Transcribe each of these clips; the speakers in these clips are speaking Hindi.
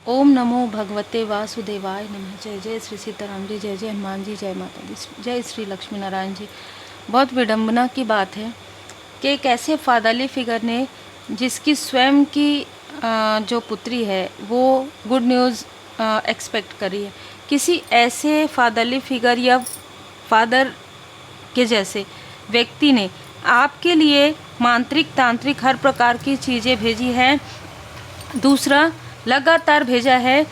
ओम नमो भगवते वासुदेवाय नमः। जय जय श्री सीताराम जी, जय जय हनुमान जी, जय माता दी, जय श्री लक्ष्मी नारायण जी। बहुत विडंबना की बात है कि एक ऐसे फादरली फिगर ने, जिसकी स्वयं की जो पुत्री है वो गुड न्यूज़ एक्सपेक्ट करी है, किसी ऐसे फादरली फिगर या फादर के जैसे व्यक्ति ने आपके लिए मांत्रिक तांत्रिक हर प्रकार की चीज़ें भेजी हैं। दूसरा, लगातार भेजा है।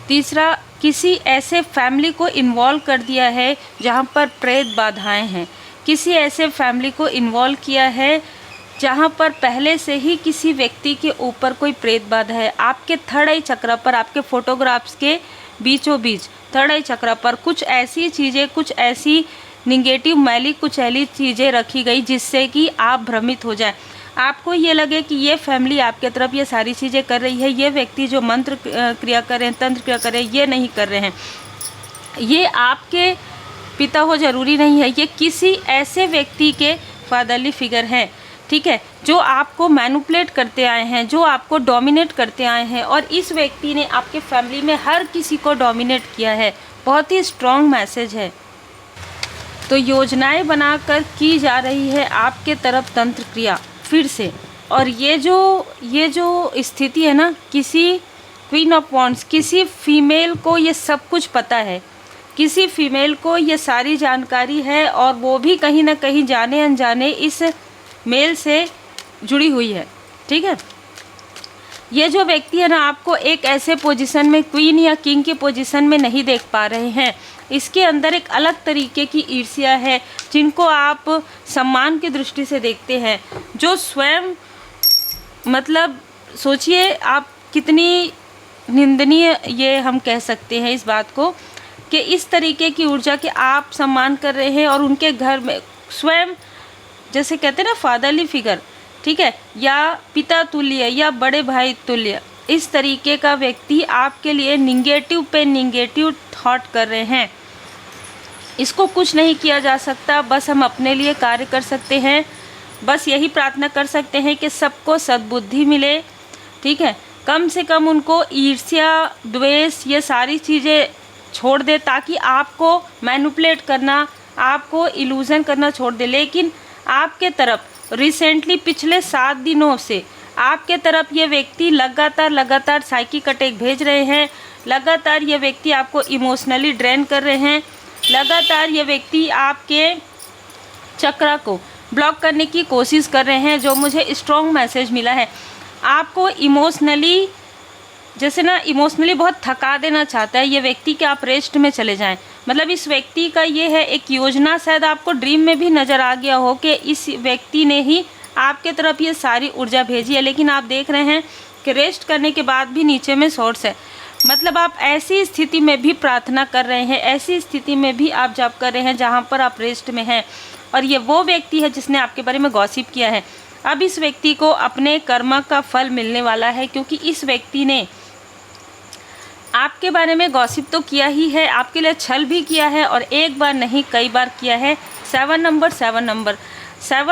तीसरा, किसी ऐसे फैमिली को इन्वॉल्व कर दिया है जहाँ पर प्रेत बाधाएं हैं। किसी ऐसे फैमिली को इन्वॉल्व किया है जहाँ पर पहले से ही किसी व्यक्ति के ऊपर कोई प्रेत बाधा है। आपके थर्ड आई चक्र पर, आपके फोटोग्राफ्स के बीचों बीच थर्ड आई चक्र पर कुछ ऐसी चीज़ें, कुछ ऐसी निगेटिव मैली कुचैली चीज़ें रखी गई जिससे कि आप भ्रमित हो जाए। आपको ये लगे कि ये फैमिली आपके तरफ ये सारी चीज़ें कर रही है, ये व्यक्ति जो मंत्र क्रिया कर रहे हैं, तंत्र क्रिया कर रहे हैं, ये नहीं कर रहे हैं। ये आपके पिता हो ज़रूरी नहीं है, ये किसी ऐसे व्यक्ति के फादरली फिगर हैं, ठीक है, जो आपको मैनिपुलेट करते आए हैं, जो आपको डोमिनेट करते आए हैं। और इस व्यक्ति ने आपके फैमिली में हर किसी को डोमिनेट किया है। बहुत ही स्ट्रॉन्ग मैसेज है। तो योजनाएं बनाकर की जा रही है आपके तरफ तंत्र क्रिया फिर से। और ये जो स्थिति है ना, किसी क्वीन ऑफ वॉन्ड्स, किसी फीमेल को ये सब कुछ पता है, किसी फीमेल को ये सारी जानकारी है, और वो भी कहीं ना कहीं जाने अनजाने इस मेल से जुड़ी हुई है, ठीक है। ये जो व्यक्ति है ना, आपको एक ऐसे पोजीशन में, क्वीन या किंग की पोजीशन में नहीं देख पा रहे हैं। इसके अंदर एक अलग तरीके की ईर्ष्या है, जिनको आप सम्मान की दृष्टि से देखते हैं, जो स्वयं, मतलब सोचिए आप कितनी निंदनीय ये हम कह सकते हैं इस बात को, कि इस तरीके की ऊर्जा के आप सम्मान कर रहे हैं और उनके घर में स्वयं, जैसे कहते हैं ना फादरली फिगर, ठीक है, या पिता तुल्य या बड़े भाई तुल्य, इस तरीके का व्यक्ति आपके लिए निगेटिव पे निगेटिव थॉट कर रहे हैं। इसको कुछ नहीं किया जा सकता, बस हम अपने लिए कार्य कर सकते हैं। बस यही प्रार्थना कर सकते हैं कि सबको सद्बुद्धि मिले, ठीक है। कम से कम उनको ईर्ष्या, द्वेष, ये सारी चीज़ें छोड़ दे, ताकि आपको मैनिपुलेट करना, आपको इल्यूज़न करना छोड़ दे। लेकिन आपके तरफ रिसेंटली पिछले 7 दिनों से आपके तरफ ये व्यक्ति लगातार साइकिक अटैक भेज रहे हैं। लगातार ये व्यक्ति आपको इमोशनली ड्रेन कर रहे हैं। लगातार ये व्यक्ति आपके चक्र को ब्लॉक करने की कोशिश कर रहे हैं। जो मुझे स्ट्रॉन्ग मैसेज मिला है, आपको इमोशनली, जैसे ना इमोशनली बहुत थका देना चाहता है ये व्यक्ति कि आप रेस्ट में चले जाएं। मतलब इस व्यक्ति का ये है, एक योजना शायद आपको ड्रीम में भी नज़र आ गया हो कि इस व्यक्ति ने ही आपके तरफ ये सारी ऊर्जा भेजी है। लेकिन आप देख रहे हैं कि रेस्ट करने के बाद भी नीचे में सोर्स है। मतलब आप ऐसी स्थिति में भी प्रार्थना कर रहे हैं, ऐसी स्थिति में भी आप जप कर रहे हैं जहाँ पर आप रेस्ट में हैं। और ये वो व्यक्ति है जिसने आपके बारे में गॉसिप किया है। अब इस व्यक्ति को अपने कर्म का फल मिलने वाला है, क्योंकि इस व्यक्ति ने आपके बारे में गॉसिप तो किया ही है, आपके लिए छल भी किया है, और एक बार नहीं कई बार किया है। 7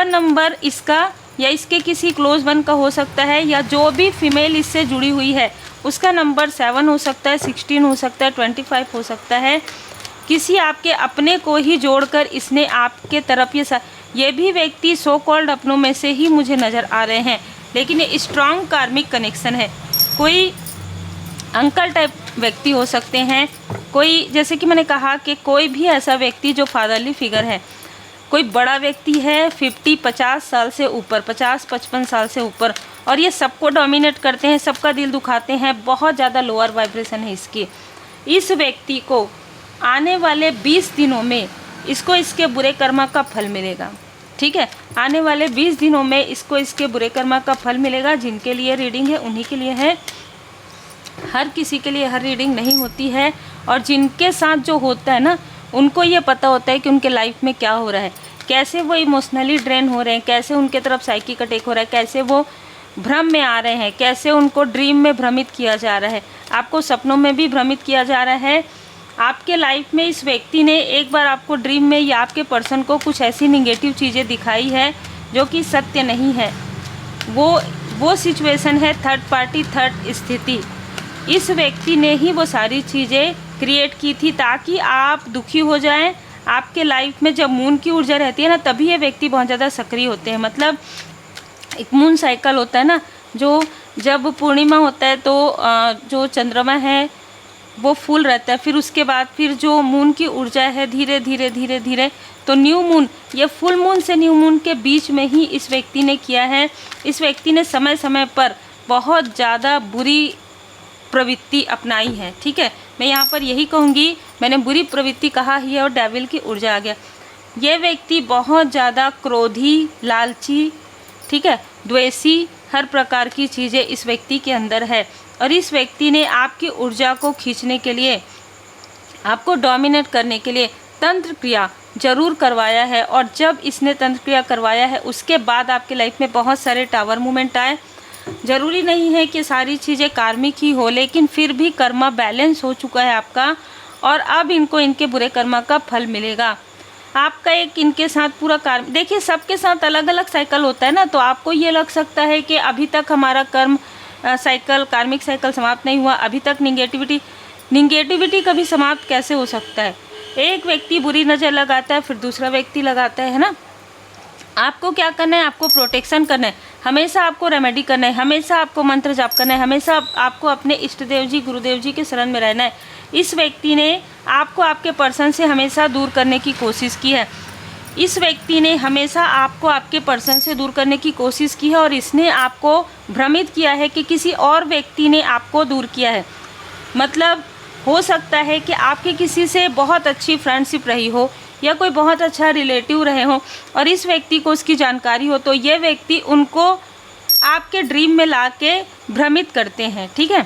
नंबर इसका या इसके किसी क्लोज वन का हो सकता है, या जो भी फीमेल इससे जुड़ी हुई है उसका नंबर 7 हो सकता है, 16 हो सकता है, 25 हो सकता है। किसी आपके अपने को ही जोड़कर इसने आपके तरफ ये भी व्यक्ति सो कॉल्ड अपनों में से ही मुझे नज़र आ रहे हैं। लेकिन ये स्ट्रॉन्ग कार्मिक कनेक्शन है। कोई अंकल टाइप व्यक्ति हो सकते हैं, कोई, जैसे कि मैंने कहा कि कोई भी ऐसा व्यक्ति जो फादरली फिगर है, कोई बड़ा व्यक्ति है 50-50 साल से ऊपर, 50-55 साल से ऊपर, और ये सबको डोमिनेट करते हैं, सबका दिल दुखाते हैं। बहुत ज़्यादा लोअर वाइब्रेशन है इसकी। इस व्यक्ति को आने वाले 20 दिनों में इसको इसके बुरे कर्मा का फल मिलेगा, ठीक है। आने वाले 20 दिनों में इसको इसके बुरे कर्मा का फल मिलेगा। जिनके लिए रीडिंग है उन्हीं के लिए है, हर किसी के लिए हर रीडिंग नहीं होती है। और जिनके साथ जो होता है ना, उनको ये पता होता है कि उनके लाइफ में क्या हो रहा है, कैसे वो इमोशनली ड्रेन हो रहे हैं, कैसे उनके तरफ साइकिक अटैक हो रहा है, कैसे वो भ्रम में आ रहे हैं, कैसे उनको ड्रीम में भ्रमित किया जा रहा है, आपको सपनों में भी भ्रमित किया जा रहा है। आपके लाइफ में इस व्यक्ति ने एक बार आपको ड्रीम में या आपके पर्सन को कुछ ऐसी निगेटिव चीज़ें दिखाई है जो कि सत्य नहीं है। वो सिचुएशन है थर्ड पार्टी, थर्ड स्थिति। इस व्यक्ति ने ही वो सारी चीज़ें क्रिएट की थी ताकि आप दुखी हो जाएं। आपके लाइफ में जब मून की ऊर्जा रहती है ना, तभी ये व्यक्ति बहुत ज़्यादा सक्रिय होते हैं। मतलब एक मून साइकिल होता है ना, जो जब पूर्णिमा होता है तो जो चंद्रमा है वो फुल रहता है, फिर उसके बाद फिर जो मून की ऊर्जा है धीरे धीरे धीरे धीरे, तो न्यू मून, ये फुल मून से न्यू मून के बीच में ही इस व्यक्ति ने किया है। इस व्यक्ति ने समय समय पर बहुत ज़्यादा बुरी प्रवृत्ति अपनाई है। ठीक है, मैं यहाँ पर यही कहूँगी, मैंने बुरी प्रवृत्ति कहा ही है और डेविल की ऊर्जा आ गया। ये व्यक्ति बहुत ज़्यादा क्रोधी, लालची, ठीक है, द्वेषी, हर प्रकार की चीज़ें इस व्यक्ति के अंदर है। और इस व्यक्ति ने आपकी ऊर्जा को खींचने के लिए, आपको डोमिनेट करने के लिए तंत्र क्रिया जरूर करवाया है। और जब इसने तंत्र क्रिया करवाया है उसके बाद आपके लाइफ में बहुत सारे टावर मूवमेंट आए। ज़रूरी नहीं है कि सारी चीज़ें कार्मिक ही हो, लेकिन फिर भी कर्मा बैलेंस हो चुका है आपका, और अब इनको इनके बुरे कर्मा का फल मिलेगा। आपका एक इनके साथ पूरा कर्म, देखिए सबके साथ अलग अलग साइकिल होता है ना, तो आपको ये लग सकता है कि अभी तक हमारा कर्म साइकिल, कार्मिक साइकिल समाप्त नहीं हुआ, अभी तक निगेटिविटी कभी समाप्त कैसे हो सकता है। एक व्यक्ति बुरी नज़र लगाता है, फिर दूसरा व्यक्ति लगाता है ना। आपको क्या करना है, आपको प्रोटेक्शन करना है, हमेशा आपको रेमेडी करना है, हमेशा आपको मंत्र जाप करना है, हमेशा आपको अपने इष्ट देव जी, गुरुदेव जी के शरण में रहना है। इस व्यक्ति ने आपको आपके पर्सन से हमेशा दूर करने की कोशिश की है। इस व्यक्ति ने हमेशा आपको आपके पर्सन से दूर करने की कोशिश की है, और इसने आपको भ्रमित किया है कि किसी और व्यक्ति ने आपको दूर किया है। मतलब हो सकता है कि आपके किसी से बहुत अच्छी फ्रेंडशिप रही हो, या कोई बहुत अच्छा रिलेटिव रहे हो, और इस व्यक्ति को उसकी जानकारी हो, तो ये व्यक्ति उनको आपके ड्रीम में ला के भ्रमित करते हैं। ठीक है,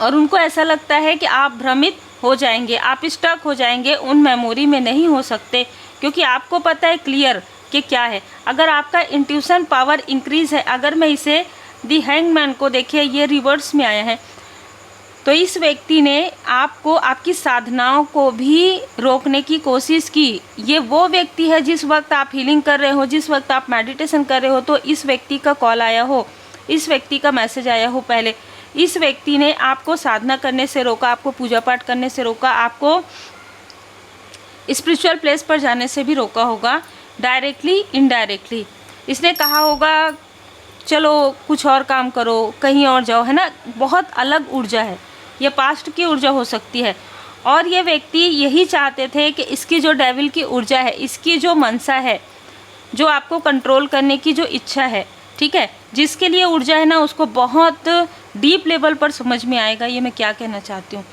और उनको ऐसा लगता है कि आप भ्रमित हो जाएंगे, आप स्टक हो जाएंगे, उन मेमोरी में नहीं हो सकते, क्योंकि आपको पता है क्लियर कि क्या है। अगर आपका इंट्यूशन पावर इंक्रीज़ है, अगर मैं इसे दी हैंगमैन को देखिए, ये रिवर्स में आया है, तो इस व्यक्ति ने आपको आपकी साधनाओं को भी रोकने की कोशिश की। ये वो व्यक्ति है जिस वक्त आप हीलिंग कर रहे हो, जिस वक्त आप मेडिटेशन कर रहे हो, तो इस व्यक्ति का कॉल आया हो, इस व्यक्ति का मैसेज आया हो पहले। इस व्यक्ति ने आपको साधना करने से रोका, आपको पूजा पाठ करने से रोका, आपको स्पिरिचुअल प्लेस पर जाने से भी रोका होगा, डायरेक्टली इनडायरेक्टली। इसने कहा होगा चलो कुछ और काम करो, कहीं और जाओ, है ना। बहुत अलग ऊर्जा है, ये पास्ट की ऊर्जा हो सकती है। और ये व्यक्ति यही चाहते थे कि इसकी जो डेविल की ऊर्जा है, इसकी जो मनसा है, जो आपको कंट्रोल करने की जो इच्छा है, ठीक है, जिसके लिए ऊर्जा है ना, उसको बहुत डीप लेवल पर समझ में आएगा ये मैं क्या कहना चाहती हूँ।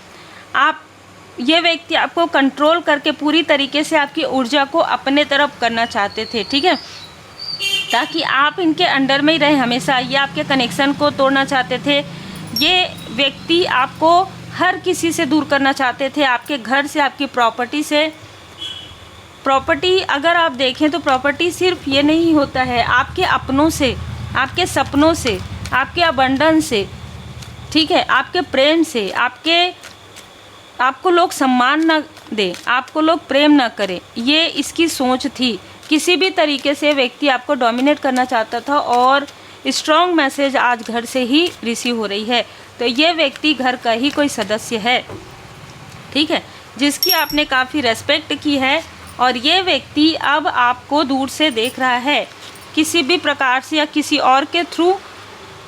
ये व्यक्ति आपको कंट्रोल करके पूरी तरीके से आपकी ऊर्जा को अपने तरफ करना चाहते थे, ठीक है, ताकि आप इनके अंडर में ही रहें हमेशा। ये आपके कनेक्शन को तोड़ना चाहते थे। ये व्यक्ति आपको हर किसी से दूर करना चाहते थे, आपके घर से, आपकी प्रॉपर्टी से। प्रॉपर्टी अगर आप देखें तो प्रॉपर्टी सिर्फ ये नहीं होता है, आपके अपनों से, आपके सपनों से, आपके अबंडन से, ठीक है, आपके प्रेम से, आपको लोग सम्मान ना दे, आपको लोग प्रेम ना करें, ये इसकी सोच थी। किसी भी तरीके से व्यक्ति आपको डोमिनेट करना चाहता था, और स्ट्रॉन्ग मैसेज आज घर से ही रिसीव हो रही है। तो ये व्यक्ति घर का ही कोई सदस्य है, ठीक है, जिसकी आपने काफ़ी रेस्पेक्ट की है, और ये व्यक्ति अब आपको दूर से देख रहा है किसी भी प्रकार से, या किसी और के थ्रू।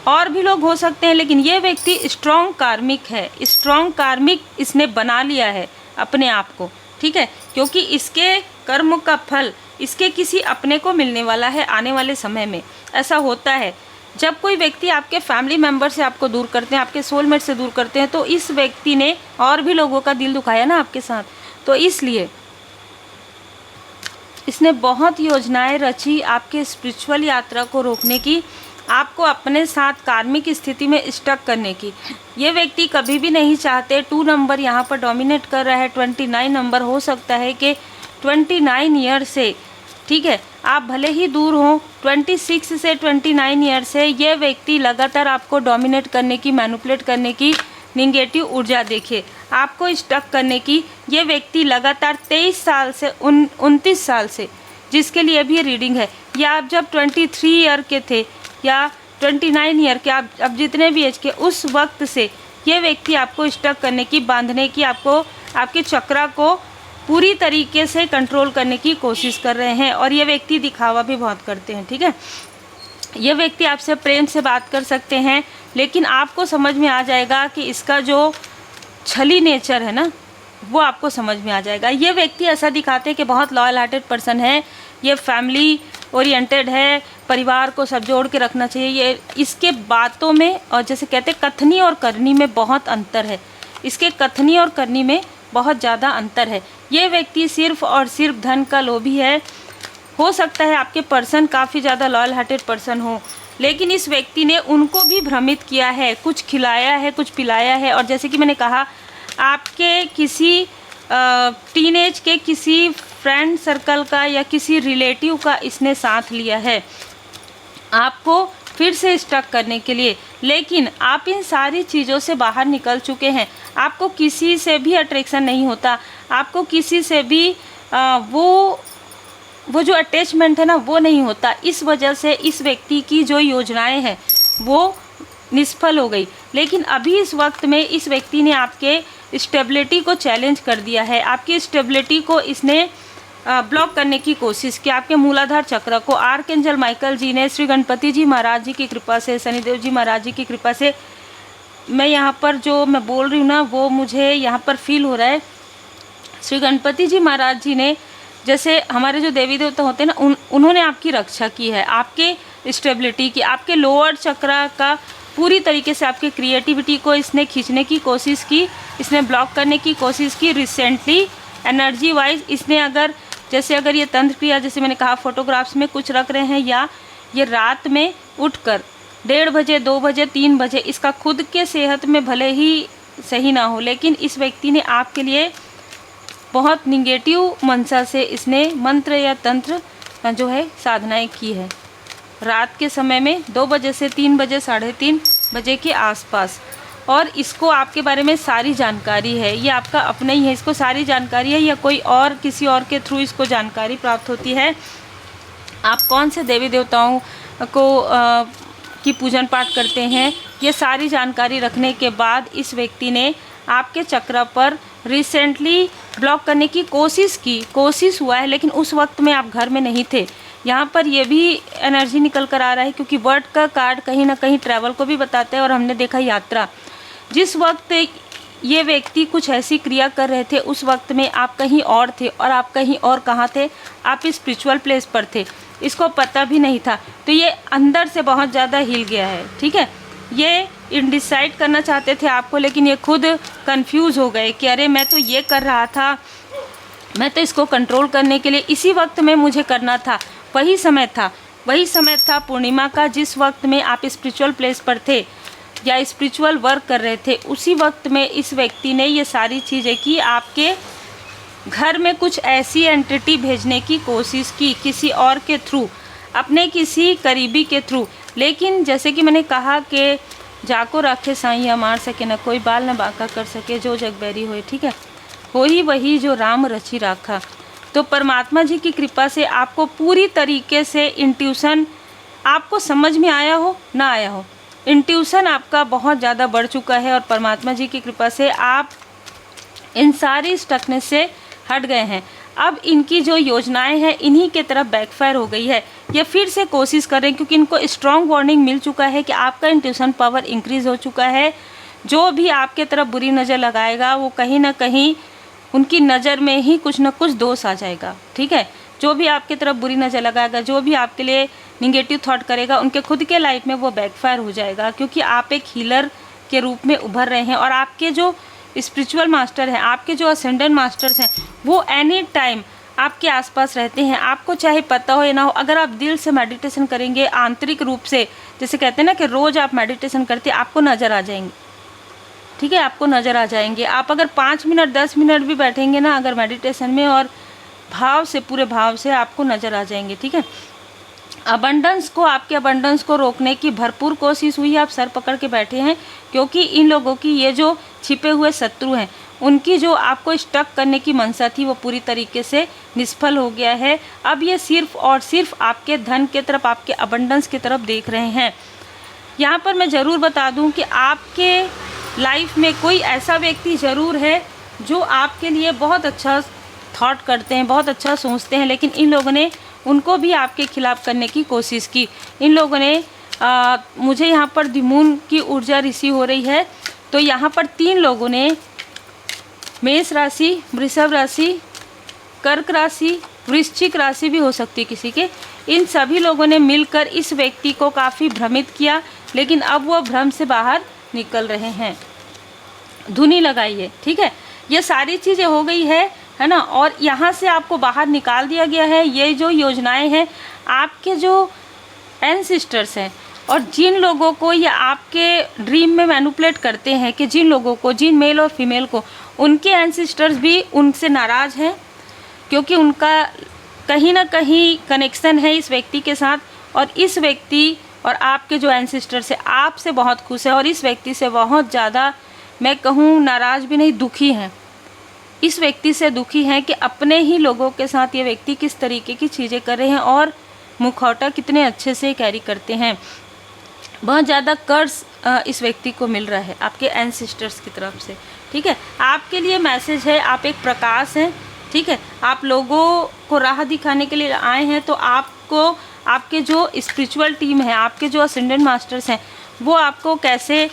और भी लोग हो सकते हैं, लेकिन ये व्यक्ति स्ट्रॉन्ग कार्मिक है, स्ट्रॉन्ग कार्मिक इसने बना लिया है अपने आप को, ठीक है, क्योंकि इसके कर्म का फल इसके किसी अपने को मिलने वाला है आने वाले समय में। ऐसा होता है जब कोई व्यक्ति आपके फैमिली मेम्बर से आपको दूर करते हैं, आपके सोलमेट से दूर करते हैं, तो इस व्यक्ति ने और भी लोगों का दिल दुखाया ना आपके साथ, तो इसलिए इसने बहुत योजनाएं रची आपके स्पिरिचुअल यात्रा को रोकने की, आपको अपने साथ कार्मिक स्थिति में स्टक करने की। ये व्यक्ति कभी भी नहीं चाहते। 2 नंबर यहाँ पर डोमिनेट कर रहा है, 29 नंबर। हो सकता है कि 29 ईयर से, ठीक है, आप भले ही दूर हों, 26 से 29 ईयर से ये व्यक्ति लगातार आपको डोमिनेट करने की, मैनिपुलेट करने की निगेटिव ऊर्जा देखिए, आपको स्टक करने की। ये व्यक्ति लगातार 23 साल से 29 साल से, जिसके लिए भी ये रीडिंग है, या आप जब 23 ईयर के थे या 29 ईयर के, आप अब जितने भी एज के, उस वक्त से ये व्यक्ति आपको स्टक करने की, बांधने की, आपको आपके चक्रा को पूरी तरीके से कंट्रोल करने की कोशिश कर रहे हैं। और ये व्यक्ति दिखावा भी बहुत करते हैं, ठीक है। ये व्यक्ति आपसे प्रेम से बात कर सकते हैं, लेकिन आपको समझ में आ जाएगा कि इसका जो छली नेचर है ना, वो आपको समझ में आ जाएगा। ये व्यक्ति ऐसा दिखाते हैं कि बहुत लॉयल हार्टेड पर्सन है, ये फैमिली ओरिएंटेड है, परिवार को सब जोड़ के रखना चाहिए। ये इसके बातों में, और जैसे कहते हैं कथनी और करनी में बहुत अंतर है, इसके कथनी और करनी में बहुत ज़्यादा अंतर है। ये व्यक्ति सिर्फ और सिर्फ धन का लोभी है। हो सकता है आपके पर्सन काफ़ी ज़्यादा लॉयल हार्टेड पर्सन हो, लेकिन इस व्यक्ति ने उनको भी भ्रमित किया है, कुछ खिलाया है, कुछ पिलाया है। और जैसे कि मैंने कहा, आपके किसी टीनेज के किसी फ्रेंड सर्कल का या किसी रिलेटिव का इसने साथ लिया है आपको फिर से स्टक करने के लिए। लेकिन आप इन सारी चीज़ों से बाहर निकल चुके हैं। आपको किसी से भी अट्रैक्शन नहीं होता, आपको किसी से भी वो जो अटैचमेंट है ना, वो नहीं होता। इस वजह से इस व्यक्ति की जो योजनाएं हैं वो निष्फल हो गई। लेकिन अभी इस वक्त में इस व्यक्ति ने आपके स्टेबिलिटी को चैलेंज कर दिया है, आपकी स्टेबिलिटी को इसने ब्लॉक करने की कोशिश की। आपके मूलाधार चक्र को आर्कएंजल माइकल जी ने, श्री गणपति जी महाराज जी की कृपा से, शनिदेव जी महाराज जी की कृपा से, मैं यहाँ पर जो मैं बोल रही हूँ ना, वो मुझे यहाँ पर फील हो रहा है। श्री गणपति जी महाराज जी ने, जैसे हमारे जो देवी देवता होते हैं ना, उन्होंने आपकी रक्षा की है, आपके स्टेबिलिटी की, आपके लोअर चक्र का पूरी तरीके से आपके क्रिएटिविटी को इसने खींचने की कोशिश की, इसने ब्लॉक करने की कोशिश की। रिसेंटली एनर्जी वाइज इसने अगर ये तंत्र क्रिया, जैसे मैंने कहा, फोटोग्राफ्स में कुछ रख रहे हैं, या ये रात में उठकर 1:30 बजे, 2 बजे, 3 बजे, इसका खुद के सेहत में भले ही सही ना हो, लेकिन इस व्यक्ति ने आपके लिए बहुत निगेटिव मनसा से इसने मंत्र या तंत्र जो है साधनाएं की है रात के समय में 2 बजे से 3 बजे, 3:30 बजे के आसपास। और इसको आपके बारे में सारी जानकारी है, ये आपका अपना ही है, इसको सारी जानकारी है, या कोई और किसी और के थ्रू इसको जानकारी प्राप्त होती है। आप कौन से देवी देवताओं को की पूजन पाठ करते हैं, ये सारी जानकारी रखने के बाद इस व्यक्ति ने आपके चक्र पर रिसेंटली ब्लॉक करने की कोशिश हुआ है, लेकिन उस वक्त में आप घर में नहीं थे। यहाँ पर ये भी एनर्जी निकल कर आ रहा है, क्योंकि वर्ड का कार्ड कहीं ना कहीं ट्रैवल को भी बताता है। और हमने देखा यात्रा, जिस वक्त ये व्यक्ति कुछ ऐसी क्रिया कर रहे थे, उस वक्त में आप कहीं और थे। और आप कहीं और कहाँ थे? आप स्पिरिचुअल प्लेस पर थे, इसको पता भी नहीं था। तो ये अंदर से बहुत ज़्यादा हिल गया है, ठीक है। ये इंडिसाइड करना चाहते थे आपको, लेकिन ये खुद कंफ्यूज हो गए कि अरे मैं तो ये कर रहा था, मैं तो इसको कंट्रोल करने के लिए इसी वक्त में मुझे करना था। वही समय था पूर्णिमा का, जिस वक्त में आप स्पिरिचुअल प्लेस पर थे या स्पिरिचुअल वर्क कर रहे थे। उसी वक्त में इस व्यक्ति ने ये सारी चीज़ें की, आपके घर में कुछ ऐसी एंटिटी भेजने की कोशिश की, किसी और के थ्रू, अपने किसी करीबी के थ्रू। लेकिन जैसे कि मैंने कहा कि जाको राखे साइया मार सके न कोई, बाल न बांका कर सके जो जग बैरी होए, ठीक है। हो ही वही जो राम रची राखा। तो परमात्मा जी की कृपा से आपको पूरी तरीके से इंट्यूशन, आपको समझ में आया हो ना आया हो, इंट्यूशन आपका बहुत ज़्यादा बढ़ चुका है। और परमात्मा जी की कृपा से आप इन सारी स्टकनेस से हट गए हैं। अब इनकी जो योजनाएं हैं, इन्हीं के तरफ बैकफायर हो गई है। ये फिर से कोशिश कर रहे हैं, क्योंकि इनको स्ट्रॉन्ग वार्निंग मिल चुका है कि आपका इंट्यूशन पावर इंक्रीज़ हो चुका है। जो भी आपके तरफ बुरी नज़र लगाएगा, वो कहीं ना कहीं उनकी नज़र में ही कुछ ना कुछ दोष आ जाएगा, ठीक है। जो भी आपकी तरफ बुरी नज़र लगाएगा, जो भी आपके लिए निगेटिव थॉट करेगा, उनके खुद के लाइफ में वो बैकफायर हो जाएगा। क्योंकि आप एक हीलर के रूप में उभर रहे हैं, और आपके जो स्पिरिचुअल मास्टर हैं, आपके जो असेंडेंट मास्टर्स हैं, वो एनी टाइम आपके आसपास रहते हैं। आपको चाहे पता हो या ना हो, अगर आप दिल से मेडिटेशन करेंगे, आंतरिक रूप से, जैसे कहते हैं ना कि रोज़ आप मेडिटेशन करते, आपको नज़र आ जाएंगे, ठीक है, आपको नज़र आ जाएंगे। आप अगर 5 मिनट 10 मिनट भी बैठेंगे ना अगर मेडिटेशन में, और भाव से, पूरे भाव से आपको नज़र आ जाएंगे, ठीक है। अबंडेंस को, आपके अबंडेंस को रोकने की भरपूर कोशिश हुई है, आप सर पकड़ के बैठे हैं, क्योंकि इन लोगों की ये जो छिपे हुए शत्रु हैं, उनकी जो आपको स्टक करने की मंशा थी, वो पूरी तरीके से निष्फल हो गया है। अब ये सिर्फ और सिर्फ आपके धन के तरफ, आपके अबंडेंस की तरफ देख रहे हैं। यहाँ पर मैं ज़रूर बता दूँ कि आपके लाइफ में कोई ऐसा व्यक्ति ज़रूर है जो आपके लिए बहुत अच्छा थॉट करते हैं, बहुत अच्छा सोचते हैं, लेकिन इन लोगों ने उनको भी आपके खिलाफ करने की कोशिश की। इन लोगों ने मुझे यहाँ पर द मून की ऊर्जा रिसीव हो रही है, तो यहाँ पर 3 लोगों ने मेष राशि, वृषभ राशि, कर्क राशि, वृश्चिक राशि भी हो सकती है किसी के, इन सभी लोगों ने मिलकर इस व्यक्ति को काफ़ी भ्रमित किया, लेकिन अब वो भ्रम से बाहर निकल रहे हैं। धुनी लगाइए, ठीक है। ये सारी चीज़ें हो गई है ना, और यहाँ से आपको बाहर निकाल दिया गया है। ये जो योजनाएं हैं आपके जो एंसेस्टर्स हैं, और जिन लोगों को ये आपके ड्रीम में मैनिपुलेट करते हैं, कि जिन लोगों को, जिन मेल और फीमेल को, उनके एंसेस्टर्स भी उनसे नाराज़ हैं, क्योंकि उनका कहीं ना कहीं कनेक्शन है इस व्यक्ति के साथ, और इस व्यक्ति और आपके जो एंसेस्टर्स है आपसे बहुत खुश है, और इस व्यक्ति से बहुत ज़्यादा, मैं कहूँ नाराज़ भी नहीं, दुखी हैं। इस व्यक्ति से दुखी हैं कि अपने ही लोगों के साथ ये व्यक्ति किस तरीके की चीज़ें कर रहे हैं, और मुखौटा कितने अच्छे से कैरी करते हैं। बहुत ज़्यादा कर्ज इस व्यक्ति को मिल रहा है आपके एंसेस्टर्स की तरफ से, ठीक है। आपके लिए मैसेज है, आप एक प्रकाश हैं, ठीक है। आप लोगों को राह दिखाने के लिए आए हैं, तो आपको आपके जो स्पिरिचुअल टीम है, आपके जो असेंडेंट मास्टर्स हैं, वो आपको कैसे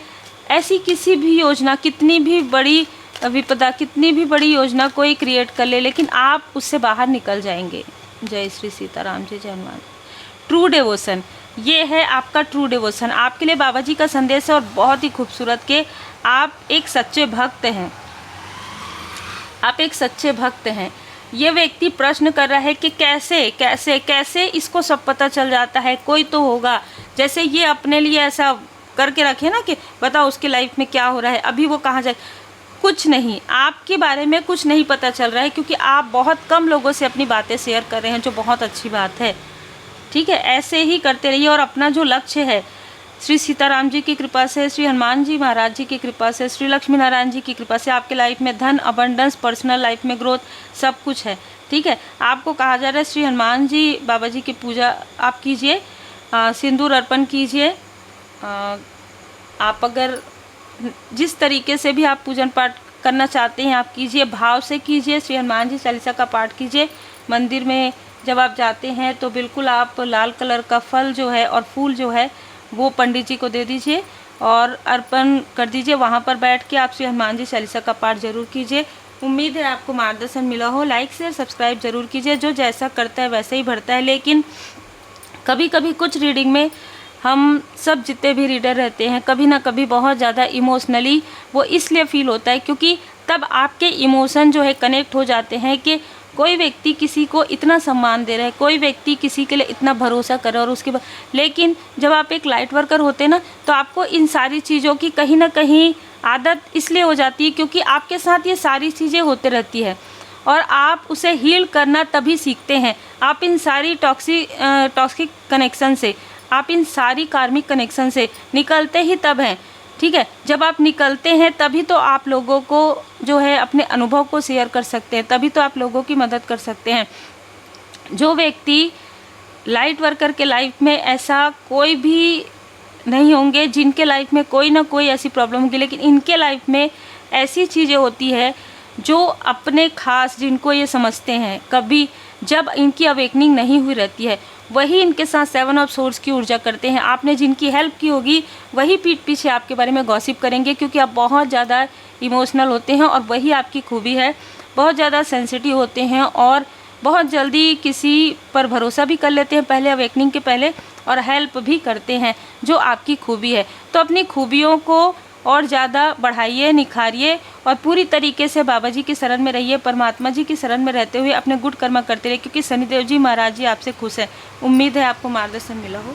ऐसी किसी भी योजना, कितनी भी बड़ी विपदा, कितनी भी बड़ी योजना कोई क्रिएट कर ले, लेकिन आप उससे बाहर निकल जाएंगे। जय श्री सीताराम, जय जय हनुमान। ट्रू डिवोशन, ये है आपका ट्रू डिवोशन। आपके लिए बाबा जी का संदेश है, और बहुत ही खूबसूरत के आप एक सच्चे भक्त हैं, आप एक सच्चे भक्त हैं। ये व्यक्ति प्रश्न कर रहा है कि कैसे कैसे कैसे इसको सब पता चल जाता है, कोई तो होगा, जैसे ये अपने लिए ऐसा करके रखे ना कि बताओ उसकी लाइफ में क्या हो रहा है, अभी वो कहाँ जाए। कुछ नहीं, आपके बारे में कुछ नहीं पता चल रहा है, क्योंकि आप बहुत कम लोगों से अपनी बातें शेयर कर रहे हैं, जो बहुत अच्छी बात है, ठीक है। ऐसे ही करते रहिए, और अपना जो लक्ष्य है, श्री सीताराम जी की कृपा से, श्री हनुमान जी महाराज जी की कृपा से, श्री लक्ष्मी नारायण जी की कृपा से आपके लाइफ में धन, अबंडेंस, पर्सनल लाइफ में ग्रोथ, सब कुछ है, ठीक है। आपको कहा जा रहा है श्री हनुमान जी बाबा जी की पूजा आप कीजिए, सिंदूर अर्पण कीजिए। आप अगर जिस तरीके से भी आप पूजन पाठ करना चाहते हैं आप कीजिए, भाव से कीजिए। श्री हनुमान जी चालीसा का पाठ कीजिए। मंदिर में जब आप जाते हैं तो बिल्कुल आप लाल कलर का फल जो है और फूल जो है वो पंडित जी को दे दीजिए और अर्पण कर दीजिए। वहाँ पर बैठ के आप श्री हनुमान जी चालीसा का पाठ जरूर कीजिए। उम्मीद है आपको मार्गदर्शन मिला हो। लाइक शेयर सब्सक्राइब जरूर कीजिए। जो जैसा करता है वैसे ही बढ़ता है, लेकिन कभी कभी कुछ रीडिंग में हम सब जितने भी रीडर रहते हैं कभी ना कभी बहुत ज़्यादा इमोशनली वो इसलिए फील होता है क्योंकि तब आपके इमोशन जो है कनेक्ट हो जाते हैं कि कोई व्यक्ति किसी को इतना सम्मान दे रहा है, कोई व्यक्ति किसी के लिए इतना भरोसा कर रहा है और उसके बाद, लेकिन जब आप एक लाइट वर्कर होते हैं ना तो आपको इन सारी चीज़ों की कहीं ना कहीं आदत इसलिए हो जाती है क्योंकि आपके साथ ये सारी चीज़ें होते रहती है और आप उसे हील करना तभी सीखते हैं। आप इन सारी टॉक्सिक कनेक्शन से, आप इन सारी कार्मिक कनेक्शन से निकलते ही तब हैं, ठीक है। जब आप निकलते हैं तभी तो आप लोगों को जो है अपने अनुभव को शेयर कर सकते हैं, तभी तो आप लोगों की मदद कर सकते हैं। जो व्यक्ति लाइट वर्कर के लाइफ में ऐसा कोई भी नहीं होंगे जिनके लाइफ में कोई ना कोई ऐसी प्रॉब्लम होगी, लेकिन इनके लाइफ में ऐसी चीज़ें होती है जो अपने खास जिनको ये समझते हैं, कभी जब इनकी अवेकनिंग नहीं हुई रहती है वही इनके साथ 7 ऑफ सोर्स की ऊर्जा करते हैं। आपने जिनकी हेल्प की होगी वही पीठ पीछे आपके बारे में गॉसिप करेंगे क्योंकि आप बहुत ज़्यादा इमोशनल होते हैं और वही आपकी खूबी है। बहुत ज़्यादा सेंसिटिव होते हैं और बहुत जल्दी किसी पर भरोसा भी कर लेते हैं पहले अवेकनिंग के पहले, और हेल्प भी करते हैं जो आपकी खूबी है। तो अपनी खूबियों को और ज़्यादा बढ़ाइए, निखारिए और पूरी तरीके से बाबा जी की शरण में रहिए, परमात्मा जी की शरण में रहते हुए अपने गुड कर्म करते रहिए क्योंकि शनिदेव जी महाराज जी आपसे खुश हैं। उम्मीद है आपको मार्गदर्शन मिला हो।